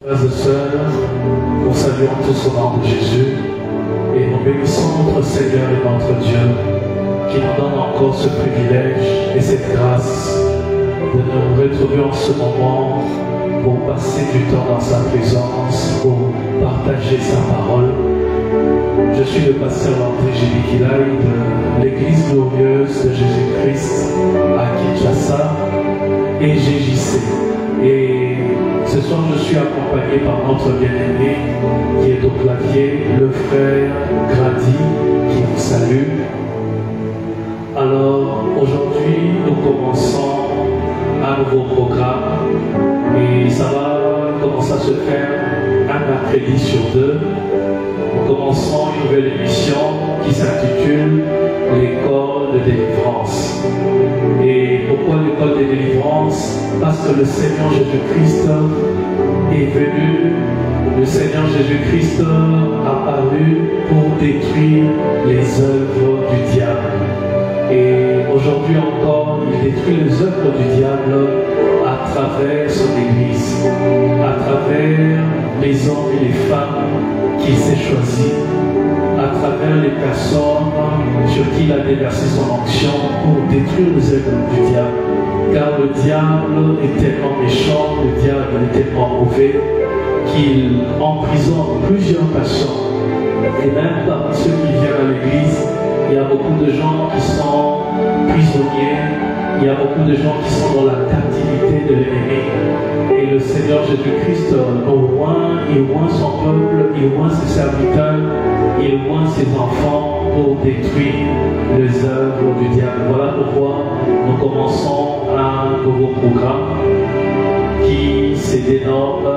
Frères et sœurs, nous saluons tous au nom de Jésus et nous bénissons notre Seigneur et notre Dieu qui nous donne encore ce privilège et cette grâce de nous retrouver en ce moment pour passer du temps dans sa présence, pour partager sa parole. Je suis le pasteur André Gélikilaï de l'Église glorieuse de Jésus-Christ à Kinshasa et GJC. Et ce soir, je suis accompagné par notre bien-aimé qui est au clavier, le frère Grady, qui vous salue. Alors, aujourd'hui, nous commençons un nouveau programme et ça va commencer à se faire un mercredi sur deux. Nous commençons une nouvelle émission qui s'intitule l'école de délivrance. Et pourquoi l'école de délivrance? Parce que le Seigneur Jésus-Christ est venu, le Seigneur Jésus-Christ a apparu pour détruire les œuvres du diable. Et aujourd'hui encore, il détruit les œuvres du diable à travers son Église, à travers les hommes et les femmes qu'il s'est choisis, à travers les personnes sur qui il a déversé son onction pour détruire les œuvres du diable. Car le diable est tellement méchant, le diable est tellement mauvais qu'il emprisonne plusieurs personnes. Et même parmi ceux qui viennent à l'église, il y a beaucoup de gens qui sont prisonniers, il y a beaucoup de gens qui sont dans la captivité de l'ennemi. Et le Seigneur Jésus-Christ il oint son peuple, il oint ses serviteurs, il oint ses enfants pour détruire les œuvres du diable. Voilà pourquoi nous commençons un nouveau programme qui se dénomme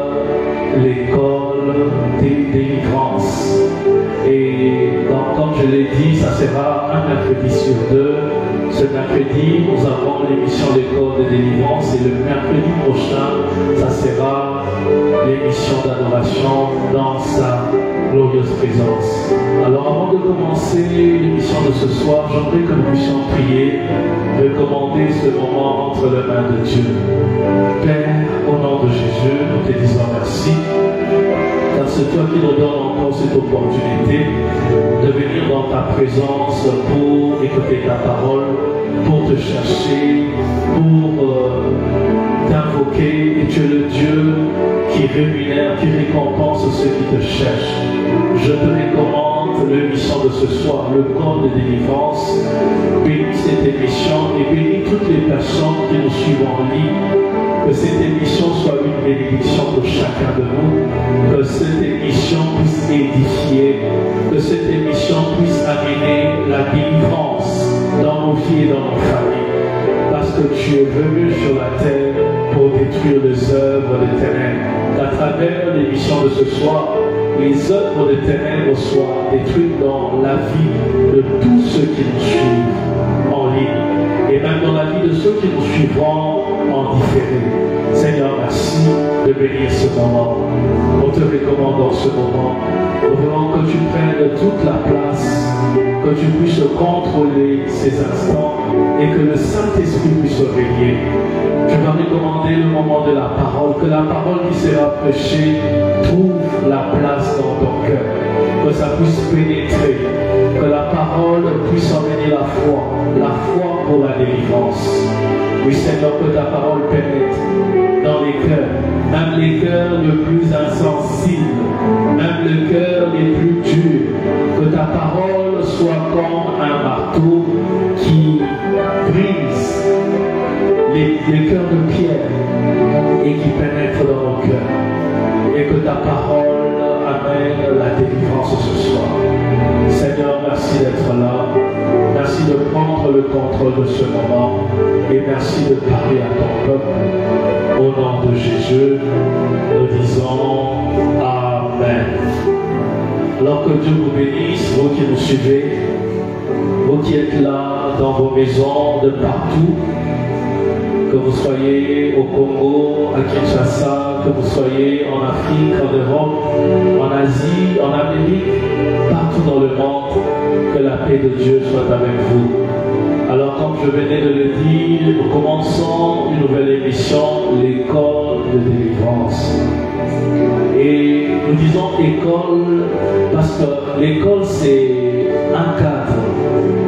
l'école des délivrances. Et donc, comme je l'ai dit, ça sera un mercredi sur deux. Ce mercredi, nous avons l'émission l'école de délivrance et le mercredi prochain, ça sera l'émission d'adoration dans sa glorieuse présence. Alors avant de commencer l'émission de ce soir, j'aimerais que nous puissions prier, recommander ce moment entre les mains de Dieu. Père, au nom de Jésus, nous te disons merci, car c'est toi qui nous donnes encore cette opportunité de venir dans ta présence pour écouter ta parole, pour te chercher, pour t'invoquer. Et tu es le Dieu qui rémunère, qui récompense ceux qui te cherchent. Je te recommande l'émission de ce soir, le corps de délivrance. Bénis cette émission et bénis toutes les personnes qui nous suivent en ligne. Que cette émission soit une bénédiction pour chacun de nous. Que cette émission puisse édifier. Que cette émission puisse amener la délivrance dans nos vies et dans nos familles. Parce que tu es venu sur la terre pour détruire les œuvres des ténèbres. Qu'à travers l'émission de ce soir, les œuvres des ténèbres soient détruites dans la vie de tous ceux qui nous suivent en ligne. Et même dans la vie de ceux qui nous suivront en différé. Seigneur, merci de bénir ce moment. On te recommande en ce moment. Nous voulons que tu prennes toute la place, que tu puisses contrôler ces instants et que le Saint-Esprit puisse régner. Tu vas recommander le moment de la parole, que la parole qui sera prêchée trouve la place dans ton cœur, que ça puisse pénétrer, que la parole puisse emmener la foi pour la délivrance. Oui Seigneur, que ta parole pénètre dans les cœurs, même les cœurs les plus insensibles, même les cœurs les plus durs, que ta parole soit comme un marteau qui brise les cœurs de pierre et qui pénètre dans nos cœurs, et que ta parole amène la délivrance ce soir. Seigneur, merci d'être là, merci de prendre le contrôle de ce moment et merci de parler à ton peuple. Au nom de Jésus, nous disons Amen. Alors que Dieu vous bénisse, vous qui nous suivez, vous qui êtes là dans vos maisons de partout, que vous soyez au Congo, à Kinshasa, que vous soyez en Afrique, en Europe, en Asie, en Amérique, partout dans le monde, que la paix de Dieu soit avec vous. Alors comme je venais de le dire, nous commençons une nouvelle émission, l'école de délivrance. nous disons école parce que l'école c'est un cadre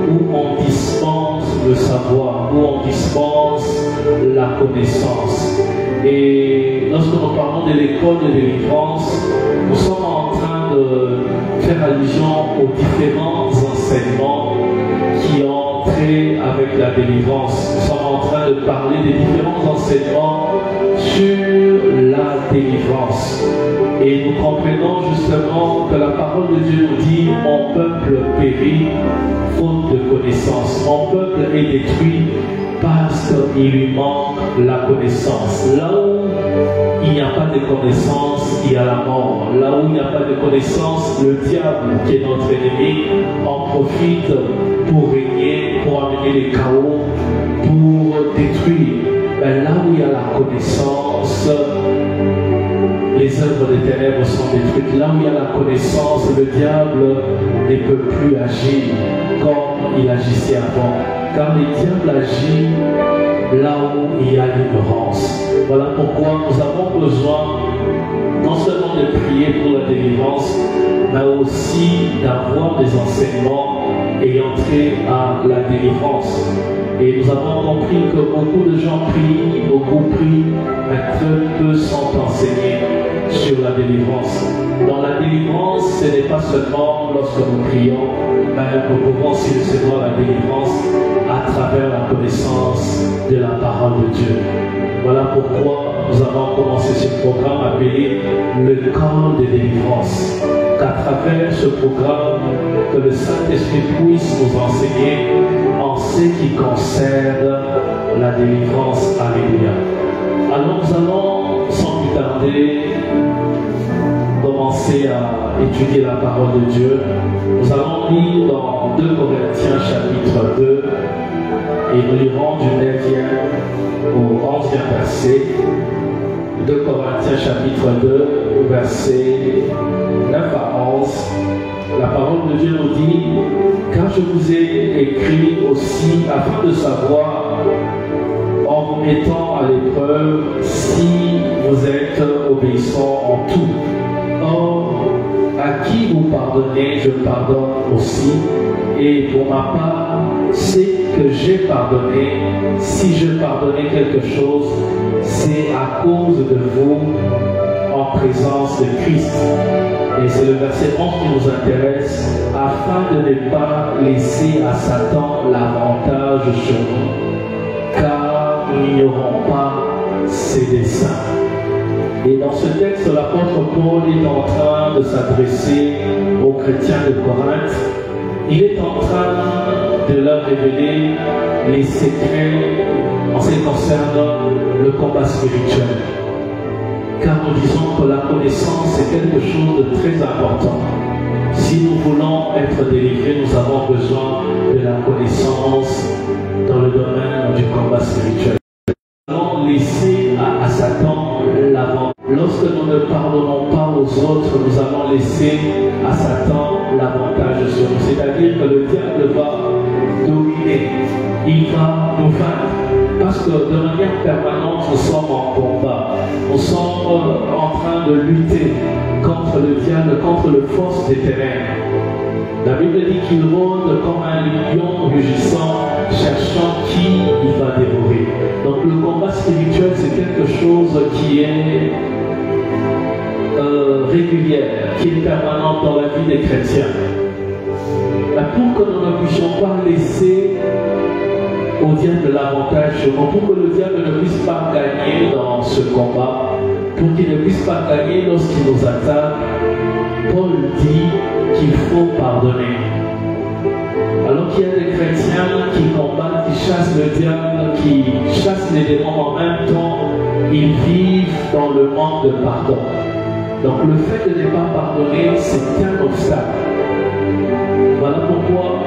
où on dispense le savoir, où on dispense la connaissance. Et lorsque nous parlons de l'école de délivrance, nous sommes en train de faire allusion aux différents enseignements qui ont trait avec la délivrance. Nous sommes en train de parler des différents enseignements sur la délivrance. Et nous comprenons justement que la parole de Dieu nous dit « Mon peuple périt faute de connaissance. Mon peuple est détruit parce qu'il lui manque la connaissance. » Là où il n'y a pas de connaissance, il y a la mort. Là où il n'y a pas de connaissance, le diable, qui est notre ennemi, en profite pour régner, pour amener les chaos, pour détruire. Mais là où il y a la connaissance, les œuvres des ténèbres sont détruites. Là où il y a la connaissance, le diable ne peut plus agir comme il agissait avant. Car le diable agit là où il y a l'ignorance. Voilà pourquoi nous avons besoin non seulement de prier pour la délivrance, mais aussi d'avoir des enseignements ayant trait à la délivrance. Et nous avons compris que beaucoup de gens prient, beaucoup prient, mais très peu sont enseignés sur la délivrance. Dans la délivrance, ce n'est pas seulement lorsque nous prions, mais nous pouvons aussi recevoir la délivrance à travers la connaissance de la parole de Dieu. Voilà pourquoi nous avons commencé ce programme appelé le camp de délivrance. Qu'à travers ce programme, que le Saint-Esprit puisse nous enseigner en ce qui concerne la délivrance. Alléluia. Alors nous allons, sans plus tarder, commencer à étudier la parole de Dieu. Nous allons lire dans 2 Corinthiens chapitre 2 et nous lirons du 9e au 11e verset. 2 Corinthiens chapitre 2 verset 9 à 11. La parole de Dieu nous dit: car je vous ai écrit aussi afin de savoir, en vous mettant à l'épreuve, si vous êtes obéissants en tout. Or, à qui vous pardonnez, je pardonne aussi. Et pour ma part, c'est que j'ai pardonné. Si je pardonnais quelque chose, c'est à cause de vous, en présence de Christ. Et c'est le verset 11 qui nous intéresse, afin de ne pas laisser à Satan l'avantage sur nous, car nous n'ignorons pas ses desseins. Et dans ce texte, l'apôtre Paul est en train de s'adresser aux chrétiens de Corinthe. Il est en train de leur révéler les secrets en ce qui concerne le combat spirituel. Car nous disons que la connaissance est quelque chose de très important. Si nous voulons être délivrés, nous avons besoin de la connaissance dans le domaine du combat spirituel. Nous allons laisser à Satan l'avantage. Lorsque nous ne pardonnons pas aux autres, nous allons laisser à Satan l'avantage sur nous. C'est-à-dire que le diable va dominer, il va nous vaincre. Parce que de manière permanente, nous sommes en combat. Nous sommes en train de lutter contre le diable, contre les forces des ténèbres. La Bible dit qu'il rôde comme un lion rugissant, cherchant qui il va dévorer. Donc le combat spirituel, c'est quelque chose qui est régulière, qui est permanente dans la vie des chrétiens. Mais pour que nous ne puissions pas laisser au diable l'avantage sur nous, pour que le diable ne puisse pas gagner dans ce combat, pour qu'il ne puisse pas gagner lorsqu'il nous attaque, Paul dit qu'il faut pardonner. Alors qu'il y a des chrétiens qui combattent, qui chassent le diable, qui chassent les démons en même temps, ils vivent dans le manque de pardon. Donc le fait de ne pas pardonner, c'est un obstacle. Voilà pourquoi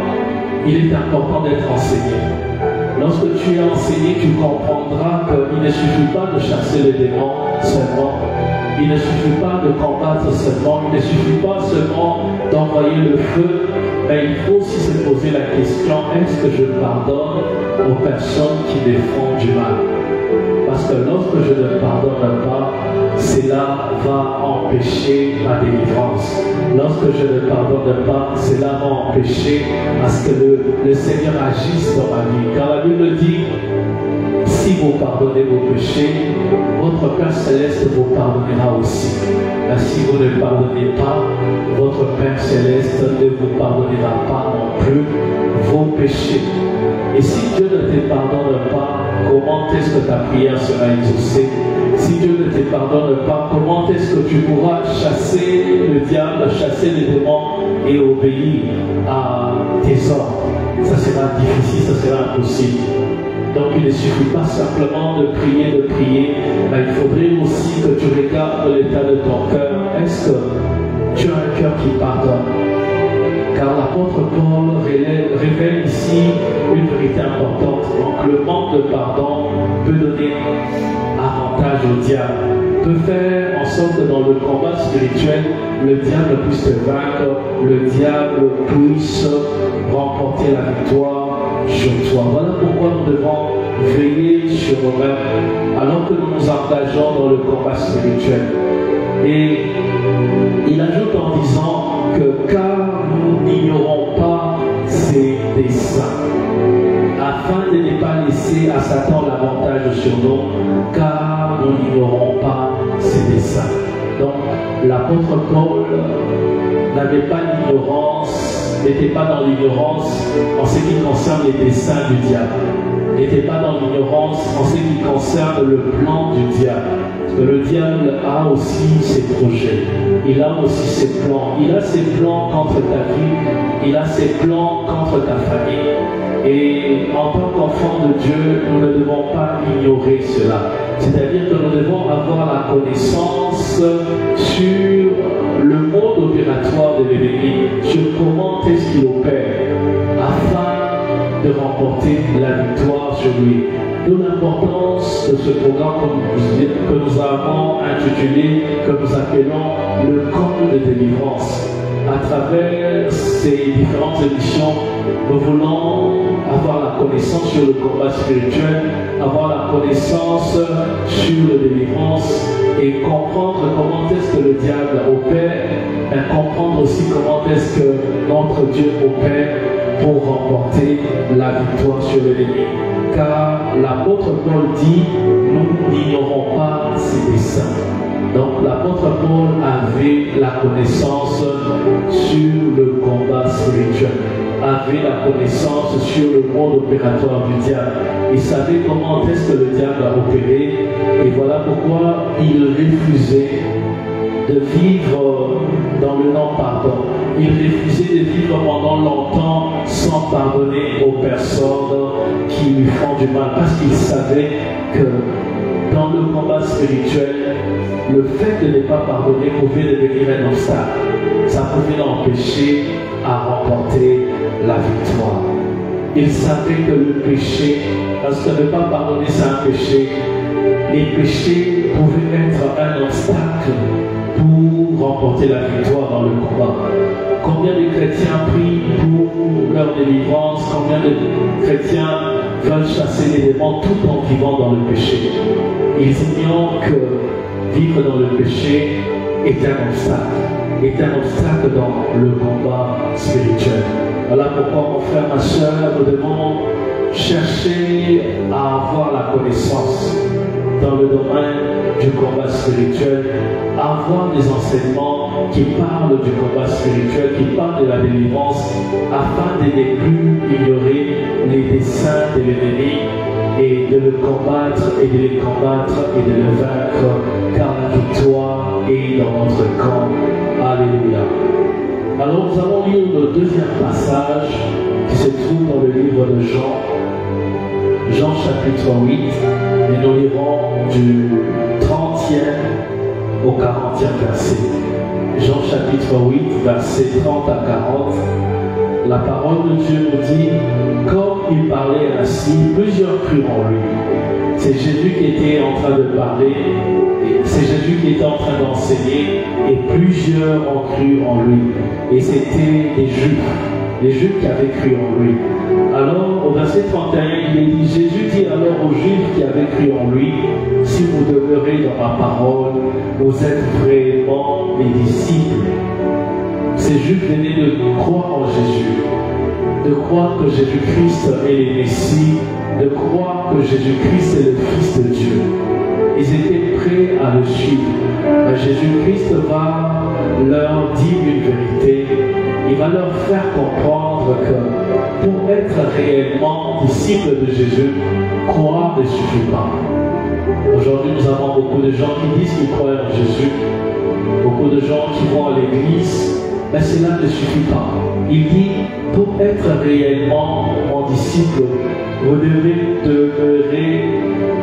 il est important d'être enseigné. Lorsque tu es enseigné, tu comprendras qu'il ne suffit pas de chasser les démons seulement. Il ne suffit pas de combattre seulement. Il ne suffit pas seulement d'envoyer le feu. Mais il faut aussi se poser la question, est-ce que je pardonne aux personnes qui me font du mal? Parce que lorsque je ne pardonne pas, cela va empêcher ma délivrance. Lorsque je ne pardonne pas, cela va empêcher à ce que le Seigneur agisse dans ma vie. Car la Bible dit, si vous pardonnez vos péchés, votre Père Céleste vous pardonnera aussi. Mais si vous ne pardonnez pas, votre Père Céleste ne vous pardonnera pas non plus vos péchés. Et si Dieu ne te pardonne pas, comment est-ce que ta prière sera exaucée? Si Dieu ne te pardonne pas, comment est-ce que tu pourras chasser le diable, chasser les démons et obéir à tes ordres? Ça sera difficile, ça sera impossible. Donc il ne suffit pas simplement de prier, mais il faudrait aussi que tu regardes l'état de ton cœur. Est-ce que tu as un cœur qui pardonne? Car l'apôtre Paul révèle ici une vérité importante. Donc le manque de pardon peut donner avantage au diable, peut faire en sorte que dans le combat spirituel, le diable puisse te vaincre, le diable puisse remporter la victoire sur toi. Voilà pourquoi nous devons veiller sur nous-mêmes alors que nous nous engageons dans le combat spirituel. Et il ajoute en disant que car nous n'ignorons pas ses desseins, afin de ne pas laisser à Satan l'avantage sur nous, car nous n'ignorons pas ses desseins. Donc l'apôtre Paul n'avait pas l'ignorance, n'était pas dans l'ignorance en ce qui concerne les desseins du diable, n'était pas dans l'ignorance en ce qui concerne le plan du diable. Parce que le diable a aussi ses projets, il a aussi ses plans. Il a ses plans contre ta vie, il a ses plans contre ta famille. Et en tant qu'enfant de Dieu, nous ne devons pas ignorer cela. C'est-à-dire que nous devons avoir la connaissance sur le mode opératoire de l'ennemi, sur comment est-ce qu'il opère, afin de remporter la victoire sur lui. D'où l'importance de ce programme que nous avons intitulé, que nous appelons le camp de délivrance. À travers ces différentes émissions, nous voulons avoir la connaissance sur le combat spirituel, avoir la connaissance sur la délivrance et comprendre comment est-ce que le diable opère, et comprendre aussi comment est-ce que notre Dieu opère pour remporter la victoire sur l'ennemi. Car l'apôtre Paul dit, nous n'ignorons pas ses desseins. Donc l'apôtre Paul avait la connaissance sur le combat spirituel, avait la connaissance sur le mode opératoire du diable. Il savait comment est-ce que le diable a opéré, et voilà pourquoi il refusait de vivre dans le non-pardon. Il refusait de vivre pendant longtemps sans pardonner aux personnes qui lui font du mal, parce qu'il savait que dans le combat spirituel, le fait de ne pas pardonner pouvait devenir un obstacle. Ça pouvait l'empêcher à remporter la victoire. Il savait que le péché, parce que ne pas pardonner c'est un péché, les péchés pouvaient être un obstacle pour remporter la victoire dans le combat. Combien de chrétiens prient pour leur délivrance, combien de chrétiens veulent chasser les démons tout en vivant dans le péché. Ils ignorent que vivre dans le péché est un obstacle dans le combat spirituel. Voilà pourquoi, mon frère, ma soeur, nous devons chercher à avoir la connaissance dans le domaine du combat spirituel, avoir des enseignements qui parlent du combat spirituel, qui parlent de la délivrance, afin de ne plus ignorer les desseins de l'ennemi et de le combattre et de les combattre et de le vaincre, car la victoire est dans notre camp. Alléluia. Alors nous allons lire le deuxième passage qui se trouve dans le livre de Jean, Jean chapitre 8, et nous lirons du 30e au 40e verset. Jean chapitre 8, versets 30 à 40. La parole de Dieu nous dit, comme il parlait ainsi, plusieurs crurent en lui. C'est Jésus qui était en train de parler, c'est Jésus qui était en train d'enseigner, et plusieurs ont cru en lui. Et c'était des Juifs qui avaient cru en lui. Alors, au verset 31, il est dit, Jésus dit alors aux Juifs qui avaient cru en lui, si vous demeurez dans ma parole, vous êtes vraiment mes disciples. Ces Juifs venaient de croire en Jésus, de croire que Jésus-Christ est le Messie, de croire que Jésus-Christ est le Fils de Dieu. Ils étaient prêts à le suivre. Mais Jésus-Christ va leur dire une vérité. Il va leur faire comprendre que pour être réellement disciple de Jésus, croire ne suffit pas. Aujourd'hui, nous avons beaucoup de gens qui disent qu'ils croient en Jésus, beaucoup de gens qui vont à l'église, mais cela ne suffit pas. Il dit, pour être réellement mon disciple, vous devez demeurer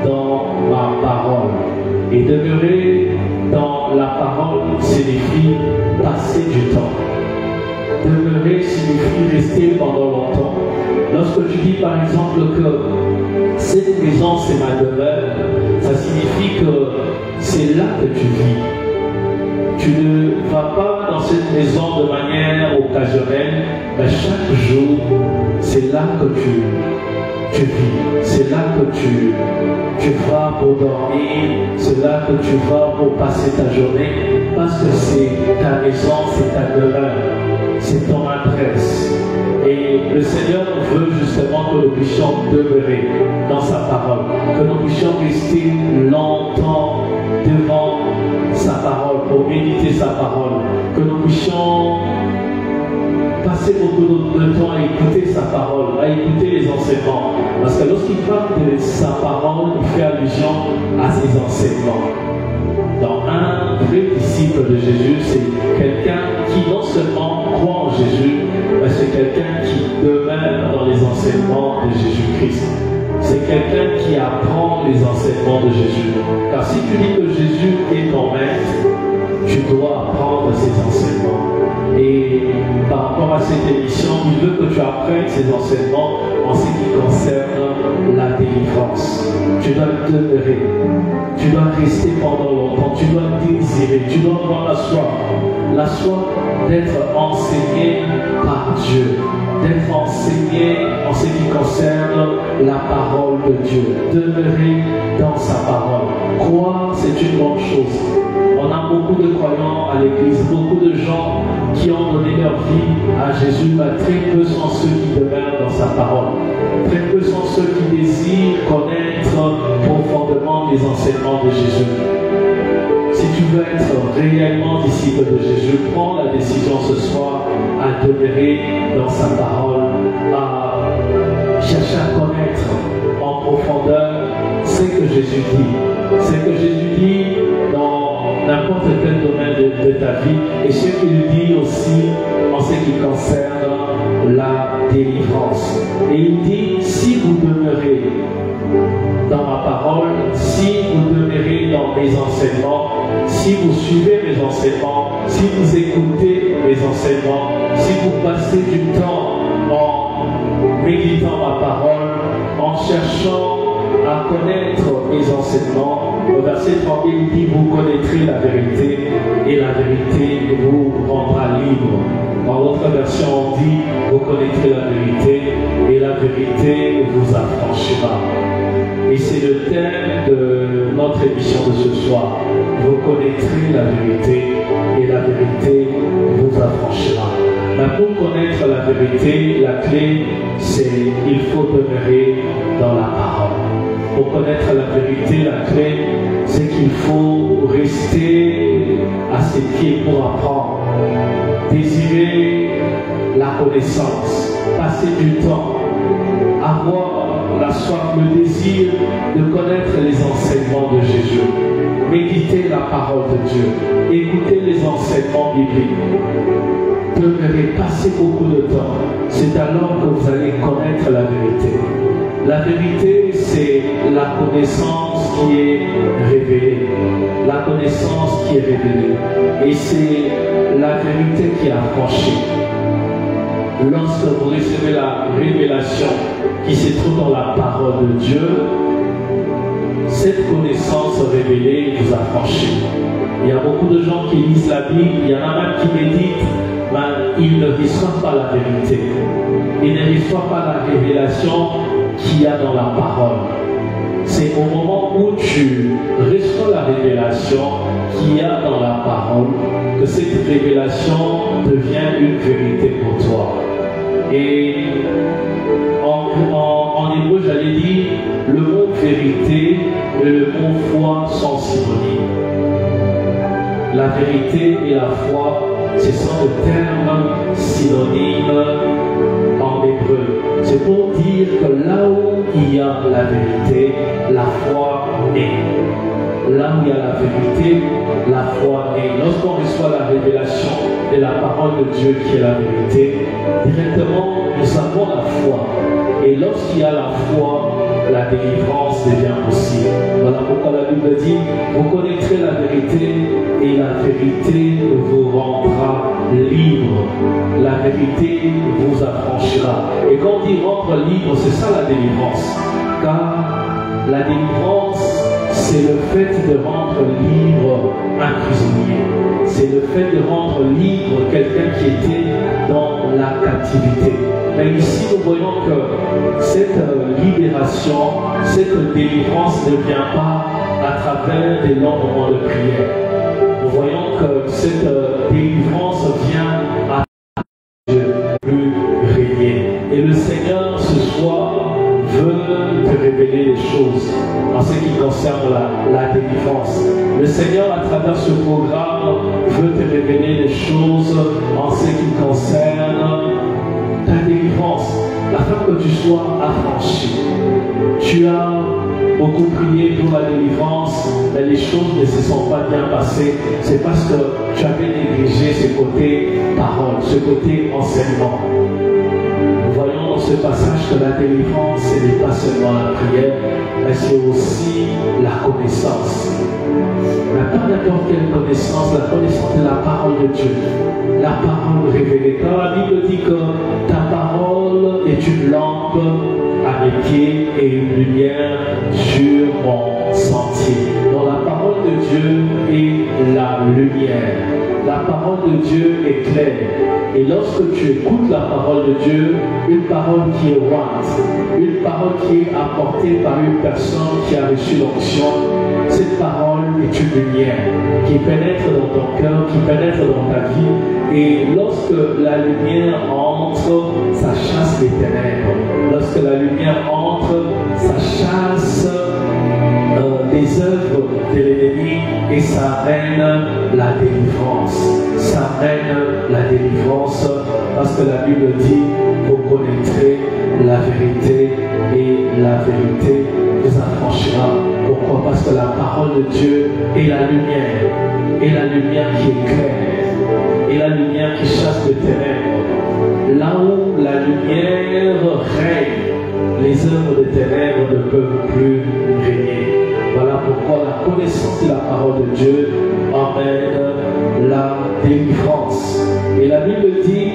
dans ma parole. Et demeurer dans la parole signifie passer du temps. Demeurer signifie rester pendant longtemps. Lorsque tu dis par exemple que cette maison c'est ma demeure, ça signifie que c'est là que tu vis. Tu ne vas pas dans cette maison de manière occasionnelle, mais chaque jour, c'est là que tu vis. C'est là que tu vas pour dormir, c'est là que tu vas pour passer ta journée, parce que c'est ta maison, c'est ta demeure, c'est ton adresse. Et le Seigneur veut justement que nous puissions demeurer dans sa parole, que nous puissions rester longtemps devant sa parole, pour méditer sa parole, que nous puissions passer beaucoup de temps à écouter sa parole, à écouter les enseignements. Parce que lorsqu'il parle de sa parole, il fait allusion à ses enseignements. Donc un vrai disciple de Jésus, c'est quelqu'un qui non seulement croit en Jésus, mais c'est quelqu'un qui demeure dans les enseignements de Jésus-Christ. C'est quelqu'un qui apprend les enseignements de Jésus. Car si tu dis que Jésus est ton maître, tu dois apprendre ses enseignements. Et par rapport à cette émission, il veut que tu apprennes ces enseignements en ce qui concerne la délivrance. Tu dois demeurer, tu dois rester pendant longtemps, tu dois désirer, tu dois avoir la soif d'être enseigné par Dieu, d'être enseigné en ce qui concerne la parole de Dieu, demeurer dans sa parole. Croire, c'est une bonne chose. On a beaucoup de croyants à l'église, beaucoup de gens qui ont donné leur vie à Jésus, mais très peu sont ceux qui demeurent dans sa parole. Très peu sont ceux qui désirent connaître profondément les enseignements de Jésus. Si tu veux être réellement disciple de Jésus, prends la décision ce soir à demeurer dans sa parole, à chercher à connaître en profondeur ce que Jésus dit. Ce que Jésus dit dans n'importe quel domaine de ta vie et ce qu'il dit aussi en ce qui concerne la délivrance. Et il dit, si vous demeurez dans ma parole, si vous demeurez dans mes enseignements, si vous suivez mes enseignements, si vous écoutez mes enseignements, si vous passez du temps en méditant ma parole, en cherchant à connaître mes enseignements, au verset 30, il dit, vous connaîtrez la vérité et la vérité vous rendra libre. Dans l'autre version, on dit, vous connaîtrez la vérité et la vérité vous affranchira. Et c'est le thème de notre émission de ce soir. Vous connaîtrez la vérité et la vérité vous affranchira. Mais pour connaître la vérité, la clé, c'est il faut demeurer dans la parole. Pour connaître la vérité, la clé, c'est qu'il faut rester à ses pieds pour apprendre, désirer la connaissance, passer du temps, avoir la soif, le désir de connaître les enseignements de Jésus, méditer la parole de Dieu, écouter les enseignements bibliques. Demeurer, passer beaucoup de temps, c'est alors que vous allez connaître la vérité. La vérité, c'est la connaissance qui est révélée. La connaissance qui est révélée. Et c'est la vérité qui est affranchie. Lorsque vous recevez la révélation qui se trouve dans la parole de Dieu, cette connaissance révélée vous affranchit. Il y a beaucoup de gens qui lisent la Bible, il y en a même qui méditent, mais ils ne reçoivent pas la vérité. Ils ne reçoivent pas la révélation qu'il y a dans la parole. C'est au moment où tu reçois la révélation qu'il y a dans la parole que cette révélation devient une vérité pour toi. Et en hébreu, j'allais dire, le mot vérité et le mot foi sont synonymes. La vérité et la foi, ce sont des termes synonymes en hébreu. C'est pour dire que là où il y a la vérité, la foi naît. Là où il y a la vérité, la foi naît. Lorsqu'on reçoit la révélation de la parole de Dieu qui est la vérité, directement nous avons la foi. Et lorsqu'il y a la foi, la délivrance devient possible. Voilà pourquoi la Bible dit, vous connaîtrez la vérité et la vérité vous rendra libre. La vérité vous affranchira. Et quand on dit rendre libre, c'est ça la délivrance. Car la délivrance, c'est le fait de rendre libre un prisonnier. C'est le fait de rendre libre quelqu'un qui était dans la captivité. Mais ici, nous voyons que cette libération, cette délivrance ne vient pas à travers des longs moments de prière. Nous voyons que cette délivrance vient à Dieu plus régner. Et le Seigneur, ce soir, veut te révéler les choses en ce qui concerne la délivrance. Le Seigneur, à travers ce programme, veut te révéler les choses en ce qui concerne ta délivrance, afin que tu sois affranchi. Tu as beaucoup prié pour la délivrance, mais les choses ne se sont pas bien passées. C'est parce que tu avais négligé ce côté parole, ce côté enseignement. Nous voyons dans ce passage que la délivrance, ce n'est pas seulement la prière, mais c'est aussi la connaissance. Mais pas n'importe quelle connaissance, la connaissance de la parole de Dieu. La parole révélée. Quand la Bible dit que ta parole est une lampe à mes pieds et une lumière sur mon sentier. Donc la parole de Dieu est la lumière. La parole de Dieu est claire. Et lorsque tu écoutes la parole de Dieu, une parole qui est droite, une parole qui est apportée par une personne qui a reçu l'onction, cette parole est une lumière qui pénètre dans ton cœur, qui pénètre dans ta vie. Et lorsque la lumière entre, ça chasse les ténèbres. Lorsque la lumière entre, ça chasse les œuvres de l'ennemi et ça amène la délivrance. Ça amène la délivrance parce que la Bible dit, vous connaîtrez la vérité et la vérité vous affranchira. Pourquoi? Parce que la parole de Dieu est la lumière. Et la lumière qui éclaire. Et la lumière qui chasse les ténèbres. Là où la lumière règne, les œuvres des ténèbres ne peuvent plus régner. Voilà pourquoi la connaissance de la parole de Dieu emmène la délivrance. Et la Bible dit,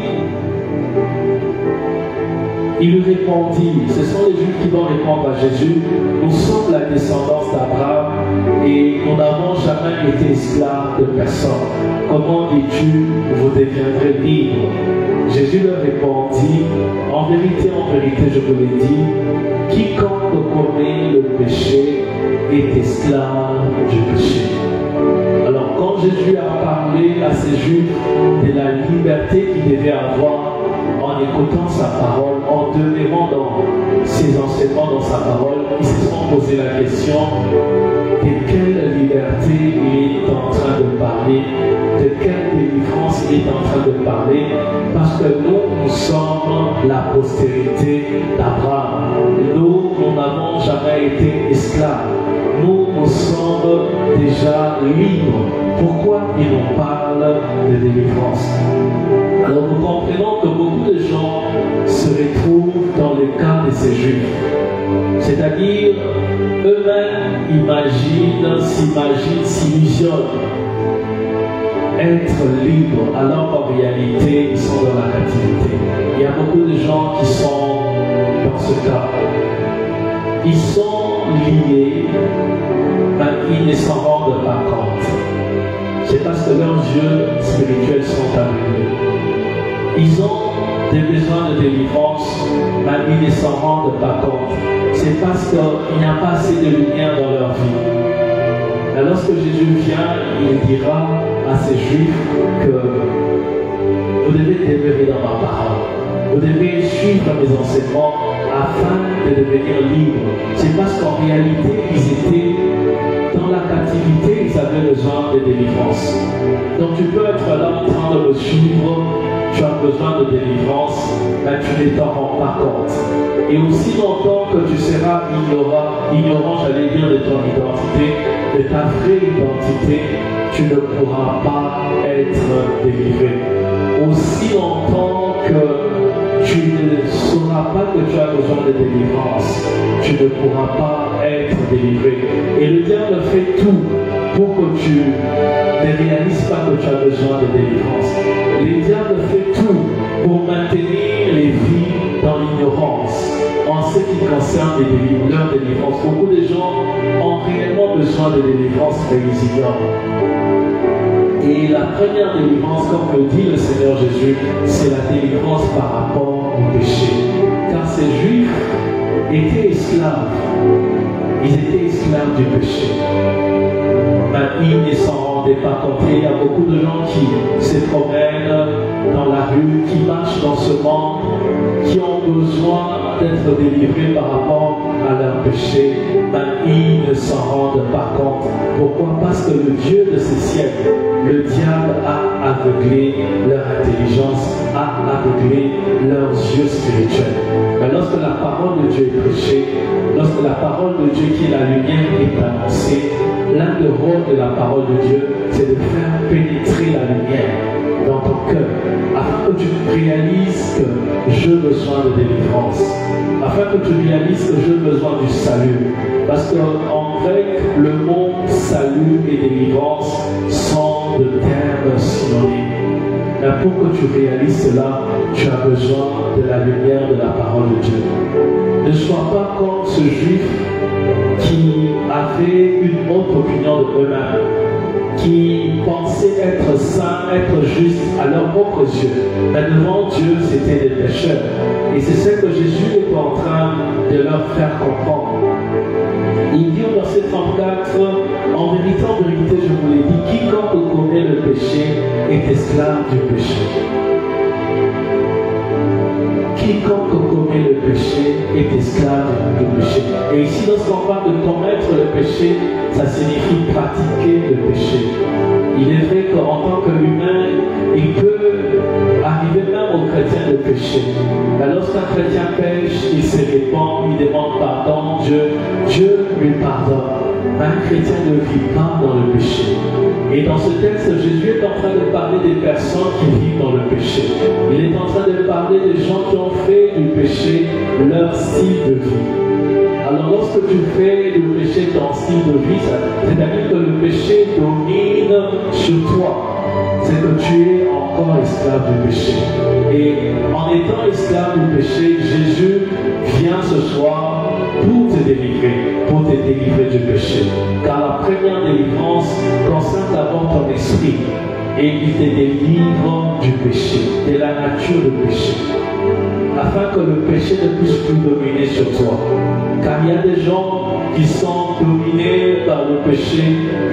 il lui répondit, ce sont les Juifs qui vont répondre à Jésus, nous sommes la descendance d'Abraham et nous n'avons jamais été esclaves de personne. Comment dis-tu, vous deviendrez libres? Jésus leur répondit, en vérité, je vous l'ai dit, quiconque commet le péché est esclave du péché. Alors quand Jésus a parlé à ces Juifs de la liberté qu'ils devaient avoir en écoutant sa parole, en demeurant dans ses enseignements, dans sa parole, ils se sont posé la question de quelle liberté il est en train de parler, de quelle délivrance il est en train de parler, parce que nous sommes la postérité d'Abraham. Nous n'avons jamais été esclaves. Nous sommes déjà libres. Pourquoi il nous parle de délivrance? Alors nous comprenons que beaucoup de gens se retrouvent dans le cas de ces Juifs. C'est-à-dire, eux-mêmes s'illusionnent être libres, alors qu'en réalité, ils sont dans la captivité. Il y a beaucoup de gens qui sont dans ce cas. Ils sont liés, mais ils ne s'en rendent pas compte. C'est parce que leurs yeux spirituels sont allumés. ils ont des besoins de délivrance, mais ils ne s'en rendent pas compte. C'est parce qu'il n'y a pas assez de lumière dans leur vie. Et lorsque Jésus vient, il dira à ces Juifs que vous devez demeurer dans ma parole. Vous devez suivre mes enseignements afin de devenir libres. C'est parce qu'en réalité, ils étaient dans la captivité, ils avaient besoin de délivrance. Donc tu peux être là en train de me suivre, tu as besoin de délivrance, mais tu ne t'en rends pas compte. Et aussi longtemps que tu seras ignorant, j'allais dire, de ton identité, de ta vraie identité, tu ne pourras pas être délivré. Aussi longtemps que tu ne sauras pas que tu as besoin de délivrance, tu ne pourras pas être délivré. Et le diable fait tout pour que tu ne réalises pas que tu as besoin de délivrance. Le diable fait tout pour maintenir les vies dans l'ignorance en ce qui concerne leur délivrance. Beaucoup de gens ont réellement besoin de délivrance, mais ils ignorent. Et la première délivrance, comme le dit le Seigneur Jésus, c'est la délivrance par rapport au péché. Car ces Juifs étaient esclaves. Ils étaient esclaves du péché. Mais ils ne s'en rendaient pas compte. Il y a beaucoup de gens qui se promènent dans la rue, qui marchent dans ce monde, qui ont besoin d'être délivrés par rapport à leur péché, mais ils ne s'en rendent pas compte. Pourquoi? Parce que le Dieu de ces siècles, le diable a aveuglé leur intelligence, a aveuglé leurs yeux spirituels. Mais lorsque la parole de Dieu est prêchée, lorsque la parole de Dieu qui est la lumière est annoncée, l'un des rôles de la parole de Dieu, c'est de faire pénétrer la lumière dans ton cœur, afin que tu réalises que j'ai besoin de délivrance, afin que tu réalises que j'ai besoin du salut. Parce qu'en grec, le mot salut et délivrance sont de termes synonymes. Mais pour que tu réalises cela, tu as besoin de la lumière de la parole de Dieu. Ne sois pas comme ce juif qui avait une autre opinion de eux-mêmes, qui pensaient être saints, être justes à leurs propres yeux. Mais devant Dieu, c'était des pécheurs. Et c'est ce que Jésus est en train de leur faire comprendre. Il dit au verset 34, en vérité, je vous l'ai dit, quiconque commet le péché est esclave du péché. Quiconque commet le péché est esclave du péché. Et ici, lorsqu'on parle de commettre le péché, ça signifie pratiquer le péché. Il est vrai qu'en tant qu'humain, il peut arriver même au chrétien de pécher. Mais lorsqu'un chrétien pêche, il se répand, il demande pardon, Dieu lui pardonne. Mais un chrétien ne vit pas dans le péché. Et dans ce texte, Jésus est en train de parler des personnes qui vivent dans le péché. Il est en train de parler des gens qui ont fait du péché leur style de vie. Alors lorsque tu fais du péché ton style de vie, c'est-à-dire que le péché domine sur toi, c'est que tu es encore esclave du péché. Et en étant esclave du péché, Jésus vient ce soir pour te délivrer du péché. Car la première délivrance concerne d'abord ton esprit. Et il te délivre du péché, de la nature du péché, afin que le péché ne puisse plus dominer sur toi. Car il y a des gens qui sont dominés par le péché,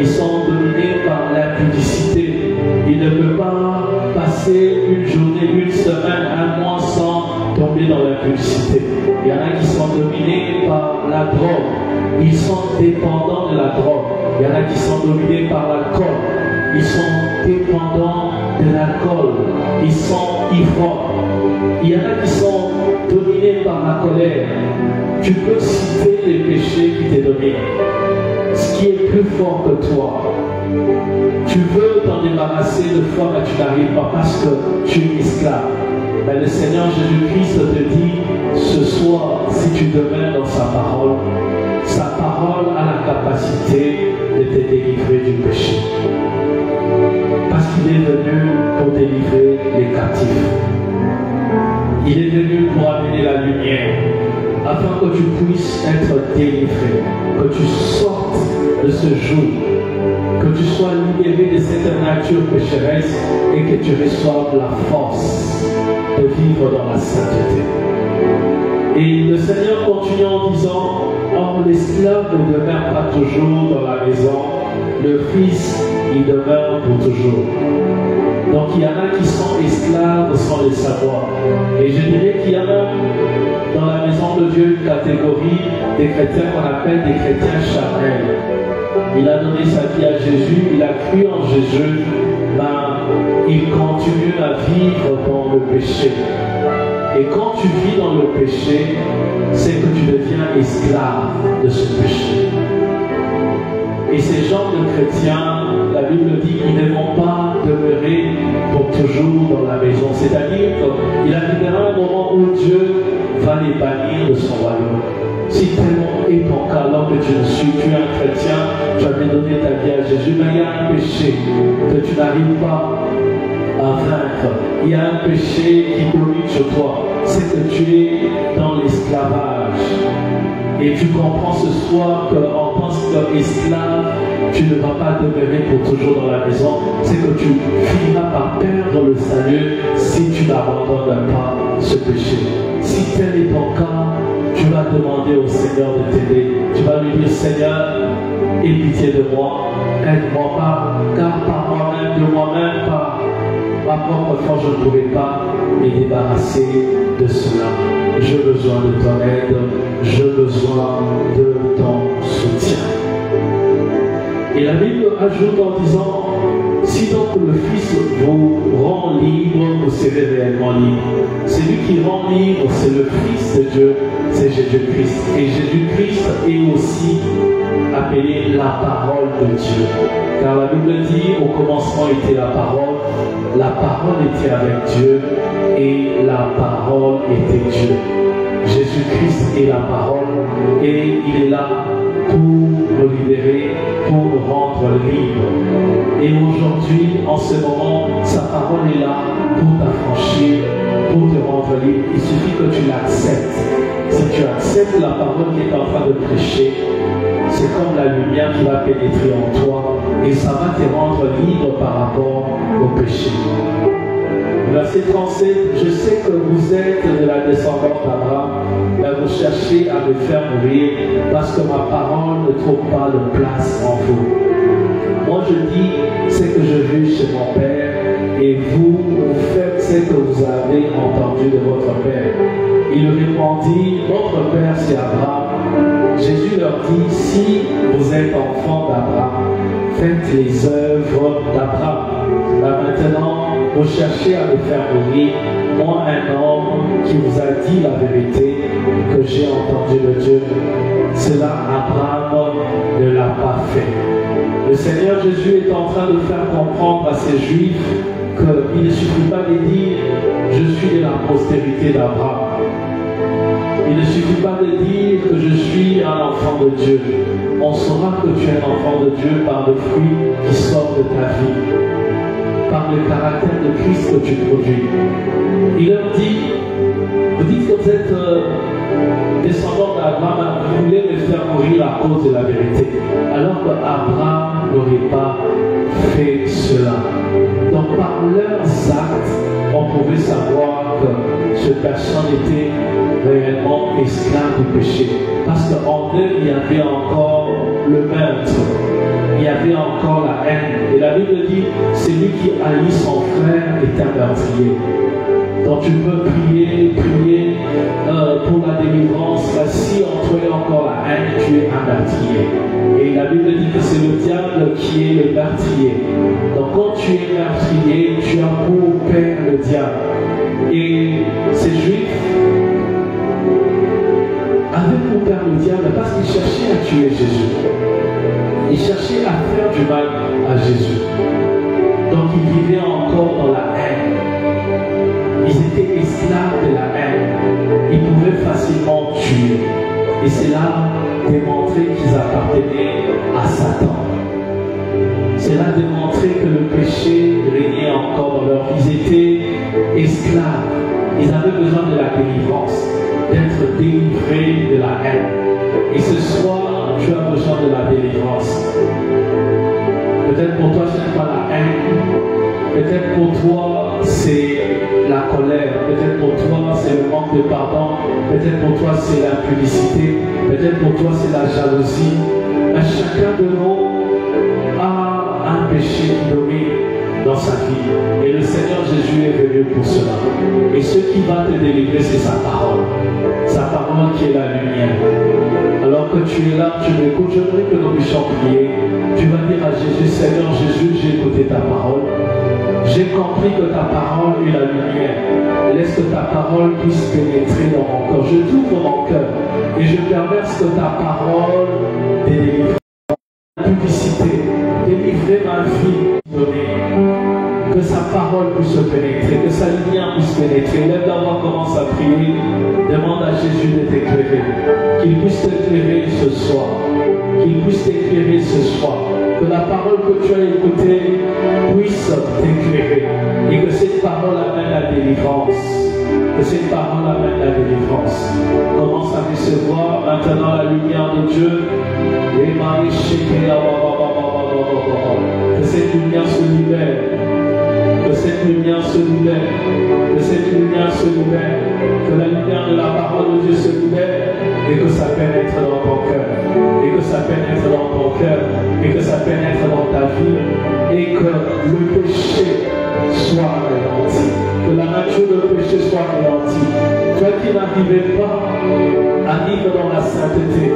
ils sont dominés par l'impudicité. Ils ne peuvent pas passer une journée, une semaine, un mois sans tomber dans l'impudicité. Il y en a qui sont dominés par la drogue, ils sont dépendants de la drogue. Il y en a qui sont dominés par l'alcool, ils sont dépendants de l'alcool, ils sont ivrognes. Il y en a qui sont dominés par la colère. Tu peux citer les péchés qui te dominent, ce qui est plus fort que toi. Tu veux t'en débarrasser de fois, mais tu n'arrives pas parce que tu es esclave. Mais le Seigneur Jésus-Christ te dit ce soir, si tu demeures dans sa parole a la capacité de te délivrer du péché. Parce qu'il est venu pour délivrer les captifs. Il est venu pour amener la lumière, afin que tu puisses être délivré, que tu sortes de ce joug, que tu sois libéré de cette nature pécheresse et que tu reçoives la force vivre dans la sainteté. Et le Seigneur continue en disant, or l'esclave ne demeure pas toujours dans la maison, le Fils y demeure pour toujours. Donc il y en a qui sont esclaves sans le savoir. Et je dirais qu'il y en a dans la maison de Dieu une catégorie des chrétiens qu'on appelle des chrétiens charnels. Il a donné sa vie à Jésus, il a cru en Jésus, mais il continue à vivre dans le péché. Et quand tu vis dans le péché, c'est que tu deviens esclave de ce péché. Et ces gens de chrétiens, la Bible dit qu'ils ne vont pas demeurer pour toujours dans la maison. C'est-à-dire qu'il arrivera un moment où Dieu va les bannir de son royaume. Si tellement est ton cas, alors que tu es un chrétien, tu avais donné ta vie à Jésus, mais il y a un péché que tu n'arrives pas à vaincre. Il y a un péché qui domine sur toi, c'est que tu es dans l'esclavage. Et tu comprends ce soir qu'en tant qu'esclave, tu ne vas pas demeurer pour toujours dans la maison. C'est que tu finiras par perdre le salut si tu n'abandonnes pas ce péché. Si tel est ton cas, tu vas demander au Seigneur de t'aider. Tu vas lui dire, Seigneur, aie pitié de moi, aide-moi pas, car par moi-même, de moi-même, par ma propre force, je ne pourrai pas me débarrasser de cela. J'ai besoin de ton aide, j'ai besoin de ton soutien. Et la Bible ajoute en disant, si donc le Fils vous rend libre, vous serez réellement libre. Celui qui rend libre, c'est le Fils de Dieu, c'est Jésus-Christ. Et Jésus-Christ est aussi appelé la parole de Dieu. Car la Bible dit, au commencement était la parole était avec Dieu, et la parole était Dieu. Jésus-Christ est la parole, et il est là pour nous libérer, pour nous rendre libres. Et aujourd'hui, en ce moment, sa parole est là pour t'affranchir, pour te rendre libre. Il suffit que tu l'acceptes. Si tu acceptes la parole qui est en train de prêcher, c'est comme la lumière qui va pénétrer en toi et ça va te rendre libre par rapport au péché. Verset 37, je sais que vous êtes de la descendance d'Abraham, mais vous cherchez à me faire mourir parce que ma parole ne trouve pas de place en vous. Moi je dis ce que je vis chez mon Père et vous faites ce que vous avez entendu de votre Père. Il répondit, notre Père c'est Abraham. Jésus leur dit, si vous êtes enfants d'Abraham, faites les œuvres d'Abraham. Là maintenant, vous cherchez à me faire mourir, moi un homme qui vous a dit la vérité, que j'ai entendu de Dieu. Cela, Abraham ne l'a pas fait. Le Seigneur Jésus est en train de faire comprendre à ces Juifs qu'il ne suffit pas de dire, je suis de la postérité d'Abraham. Il ne suffit pas de dire que je suis un enfant de Dieu. On saura que tu es un enfant de Dieu par le fruit qui sort de ta vie, par le caractère de Christ que tu produis. Il leur dit, vous dites que vous êtes descendant d'Abraham, vous voulez me faire mourir à cause de la vérité, alors qu'Abraham n'aurait pas fait cela. Donc par leurs actes, on pouvait savoir que cette personne était réellement esclave du péché. Parce qu'en eux, il y avait encore le meurtre, il y avait encore la haine. Et la Bible dit, celui qui haït son frère est un meurtrier. Donc tu peux prier pour la délivrance. Si en toi il y a encore la haine, tu es un meurtrier. Et la Bible dit que c'est le diable qui est le meurtrier. Donc quand tu es meurtrier, tu as pour père le diable. Et ces Juifs avaient pour père le diable parce qu'ils cherchaient à tuer Jésus. Ils cherchaient à faire du mal à Jésus. Donc ils vivaient encore dans la haine. Ils étaient esclaves de la haine. Ils pouvaient facilement tuer. Et cela démontrait qu'ils appartenaient à Satan. Cela démontrait que le péché régnait encore dans leur vie. Ils étaient esclaves. Ils avaient besoin de la délivrance, d'être délivrés de la haine. Et ce soir, tu as besoin de la délivrance. Peut-être pour toi, ce n'est pas la haine, Peut-être pour toi, c'est la colère. Peut-être pour toi, c'est le manque de pardon. Peut-être pour toi, c'est la publicité. Peut-être pour toi, c'est la jalousie. Mais chacun de nous a un péché qui domine dans sa vie. Et le Seigneur Jésus est venu pour cela. Et ce qui va te délivrer, c'est sa parole. Sa parole qui est la lumière. Alors que tu es là, tu m'écoutes, je voudrais que nous puissions prier. Tu vas dire à Jésus, Seigneur Jésus, j'ai écouté ta parole. J'ai compris que ta parole est la lumière. Laisse que ta parole puisse pénétrer dans mon cœur. Je t'ouvre mon cœur et je permets que ta parole délivre la publicité, délivrer ma vie, que sa parole puisse pénétrer, que sa lumière puisse pénétrer. Lève la voix, commence à prier. Demande à Jésus de t'éclairer. Qu'il puisse t'éclairer ce soir. Qu'il puisse t'éclairer ce soir. Que la parole que tu as écoutée puisse t'éclairer. Et que cette parole amène la délivrance. Que cette parole amène la délivrance. Commence à recevoir maintenant la lumière de Dieu. Que cette lumière se libère. Que cette lumière se libère. Que cette lumière se libère. Que la lumière de la parole de Dieu se libère. Et que ça pénètre dans ton cœur. Et que ça pénètre dans ton cœur. Et que ça pénètre dans ta vie. Et que le péché soit anéanti. Que la nature du péché soit anéantie. Toi qui n'arrivais pas à vivre dans la sainteté,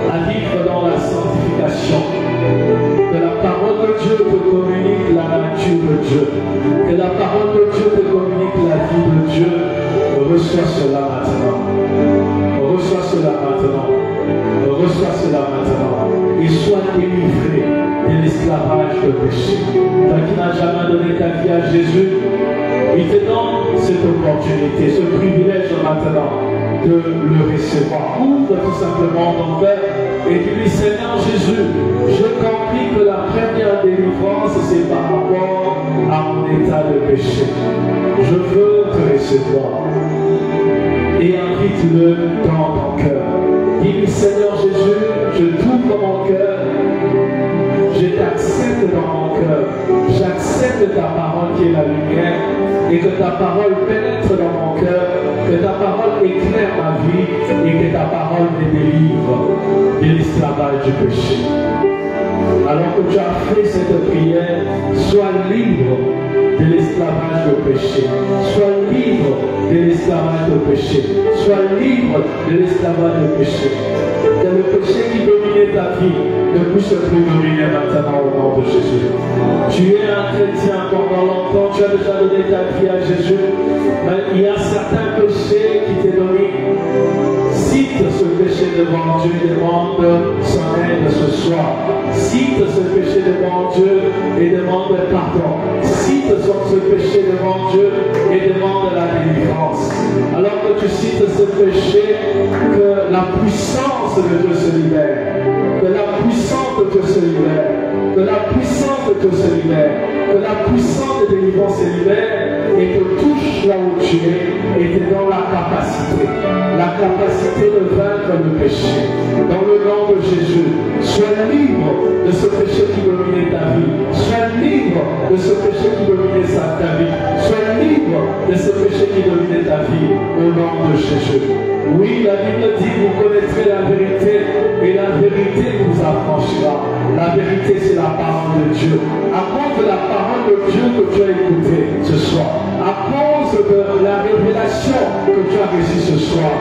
à vivre dans la sanctification, que la parole de Dieu te communique la nature de Dieu. Que la parole de Dieu te communique la vie de Dieu. Reçois cela maintenant. Reçois cela maintenant. Reçois cela maintenant. Et sois délivré de l'esclavage de péché. Toi qui n'as jamais donné ta vie à Jésus, il te donne cette opportunité, ce privilège maintenant de le recevoir. Ouvre tout simplement ton cœur et dis-lui, Seigneur Jésus, j'ai compris que la première délivrance, c'est par rapport à mon état de péché. Je veux te recevoir. Et invite-le dans ton cœur. Dis-lui, Seigneur Jésus, je t'ouvre mon cœur. Je t'accepte dans mon cœur. J'accepte ta parole qui est la lumière. Et que ta parole pénètre dans mon cœur. Que ta parole éclaire ma vie. Et que ta parole me délivre de l'esclavage du péché. Alors que tu as fait cette prière, sois libre de l'esclavage du péché. Sois libre de l'esclavage du péché. Sois libre de l'esclavage du péché. Que le péché qui dominait ta vie ne puisse plus dominer maintenant au nom de Jésus. Tu es un chrétien pendant longtemps, tu as déjà donné ta vie à Jésus, mais il y a certains péchés qui te dominent. Cite ce péché devant Dieu et demande son aide ce soir. Cite ce péché devant Dieu et demande pardon. Cite ce péché devant Dieu et demande la délivrance. Alors que tu cites ce péché, que la puissance de Dieu se libère. Que la puissance de Dieu se libère. Que la puissance de Dieu se libère. Que la puissance de délivrance se libère et te touche là où tu es et te donne la capacité. La capacité de vaincre le péché. Dans le nom de Jésus, sois libre de ce péché qui dominait ta vie. Sois libre de ce péché qui dominait ta vie. Sois libre de ce péché qui dominait ta vie. Au nom de Jésus. Oui, la Bible dit, vous connaîtrez la vérité et la vérité vous affranchira. La vérité, c'est la parole de Dieu. À cause de la parole de Dieu que tu as écoutée ce soir, à cause de la révélation que tu as reçue ce soir,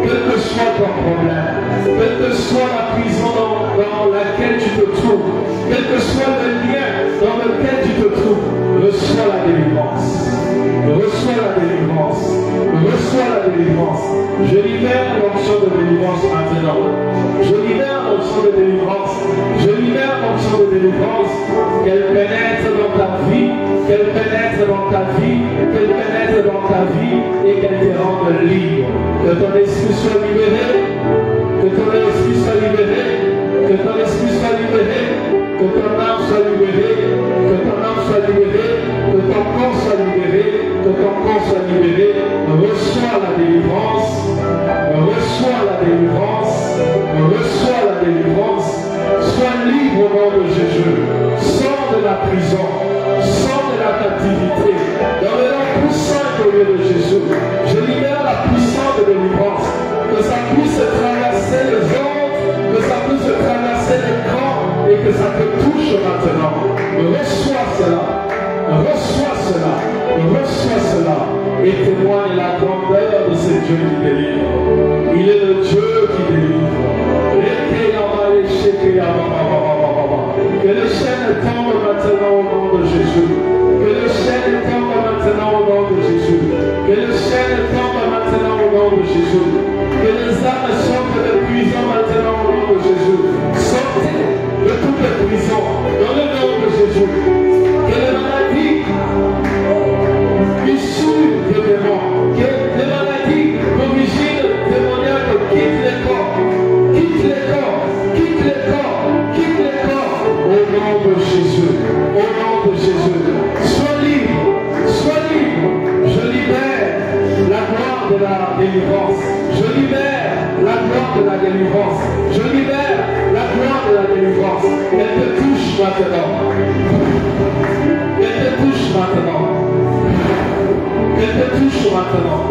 quel que soit ton problème, quelle que soit la prison dans laquelle tu te trouves, quel que soit le lien dans lequel tu te trouves, reçois la délivrance. Reçois la délivrance. Reçois la délivrance. Je libère l'onction de délivrance maintenant. Je libère l'onction de délivrance. Je libère l'onction de délivrance. Qu'elle pénètre dans ta vie. Qu'elle pénètre dans ta vie. Qu'elle pénètre dans ta vie et qu'elle te rende libre. Que ton esprit soit libéré. Que ton esprit soit libéré. Que ton esprit soit libéré. Que ton âme soit libérée. Que ton âme soit libérée. Que ton corps soit libéré. Que ton corps soit libéré. Reçois la délivrance. Reçois la délivrance. Reçois la délivrance. Sois libre au nom de Jésus. Sors de la prison. Sors de la captivité. Dans le nom puissant et glorieux de Jésus, je libère la puissance de délivrance. Que ça puisse traverser les ondes, que ça puisse traverser les camps et que ça te touche maintenant. Reçois cela. Reçois cela. Reçois cela. Et témoigne la grandeur de ce Dieu qui délivre. Il est le Dieu qui délivre. Que les chaînes tombent maintenant au nom de Jésus. Que les chaînes tombent maintenant au nom de Jésus. Que les chaînes tombent maintenant au nom de Jésus. Que les âmes sortent de prison maintenant au nom de Jésus. Sortez de toutes les prisons dans le nom de Jésus. Que les maladies issues des démons, que les maladies d'origine démoniaque quittent les corps. Quitte les corps. Quitte les corps. Quitte les corps. Au nom de Jésus. Au nom de Jésus. Sois libre. Sois libre. Je libère la gloire de la délivrance. Je libère la gloire de la délivrance. Je libère la gloire de la délivrance. Elle te touche maintenant. Elle te touche maintenant. Elle te touche maintenant.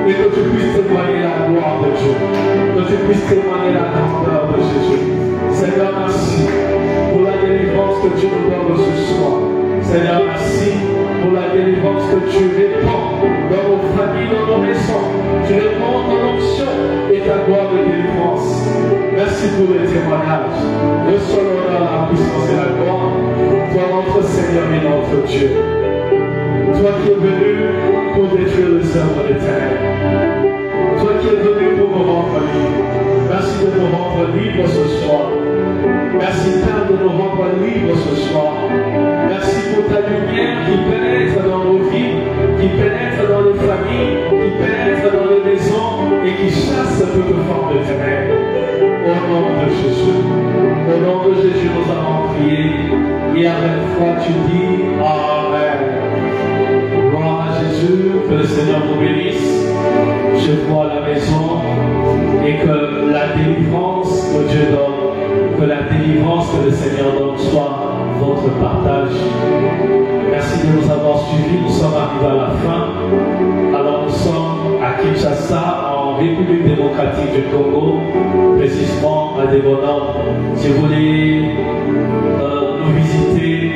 Et que tu puisses témoigner la gloire de Dieu. Que tu puisses témoigner la grandeur de Jésus. Seigneur, merci pour la délivrance que tu nous donnes ce soir. Seigneur, merci pour la délivrance que tu répands dans nos familles, dans nos maisons. Tu répands ton onction et ta gloire de délivrance. Merci pour les témoignages. Reçois l'honneur, la puissance et la gloire. Toi, notre Seigneur et notre Dieu. Toi qui es venu pour détruire les œuvres des ténèbres. Toi qui es venu pour nous rendre libres. Merci de nous rendre libres ce soir. Merci Père de nous rendre libres ce soir. Merci pour ta lumière qui pénètre dans nos vies, qui pénètre dans les familles, qui pénètre dans les maisons et qui chasse toute forme de ténèbres. Au nom de Jésus. Au nom de Jésus, nous avons prié. Et avec foi, tu dis Amen. Gloire à Jésus, que le Seigneur vous bénisse. Je vois à la maison et que la délivrance que Dieu donne, que la délivrance que le Seigneur donne soit votre partage. Merci de nous avoir suivis. Nous sommes arrivés à la fin. Alors nous sommes à Kinshasa, en République démocratique du Congo, précisément à Debonan. Si vous voulez nous visiter,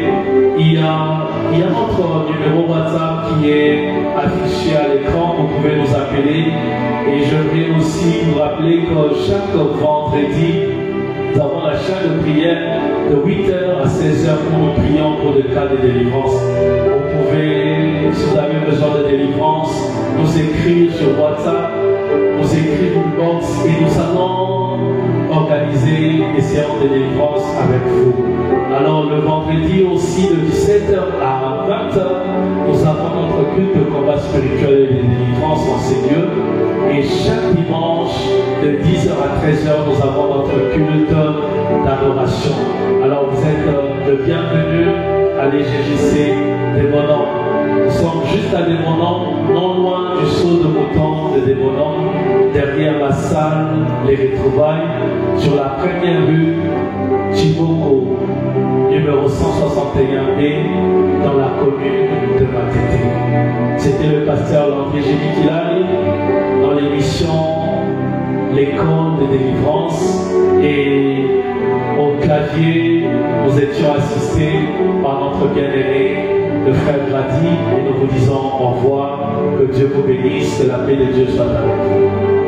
il y a notre numéro WhatsApp qui est affiché à l'écran. Vous pouvez nous appeler. Et je voudrais aussi vous rappeler que chaque vendredi, nous avons la chaîne de prière de 8h à 16h où nous prions pour des cas de délivrance. Vous pouvez, si vous avez besoin de délivrance, nous écrire sur WhatsApp, nous écrire une box et nous allons organiser des séances de délivrance avec vous. Alors le vendredi aussi de 17h à 20h, nous avons notre culte de combat spirituel et de délivrance en ces lieux. Et chaque dimanche de 10h à 13h, nous avons notre culte d'adoration. Alors vous êtes le bienvenu à l'EGJC Debonan. Nous sommes juste à Debonan, non loin du saut de mouton de Debonan, derrière la salle Les Retrouvailles, sur la première rue Chiboko, numéro 161B, dans la commune de Matete. C'était le pasteur Landry Gémy-Kilari dans l'émission L'école de délivrance, et au clavier nous étions assistés par notre bien-aimé le frère Grady, et nous vous disons au revoir, que Dieu vous bénisse, que la paix de Dieu soit avec vous.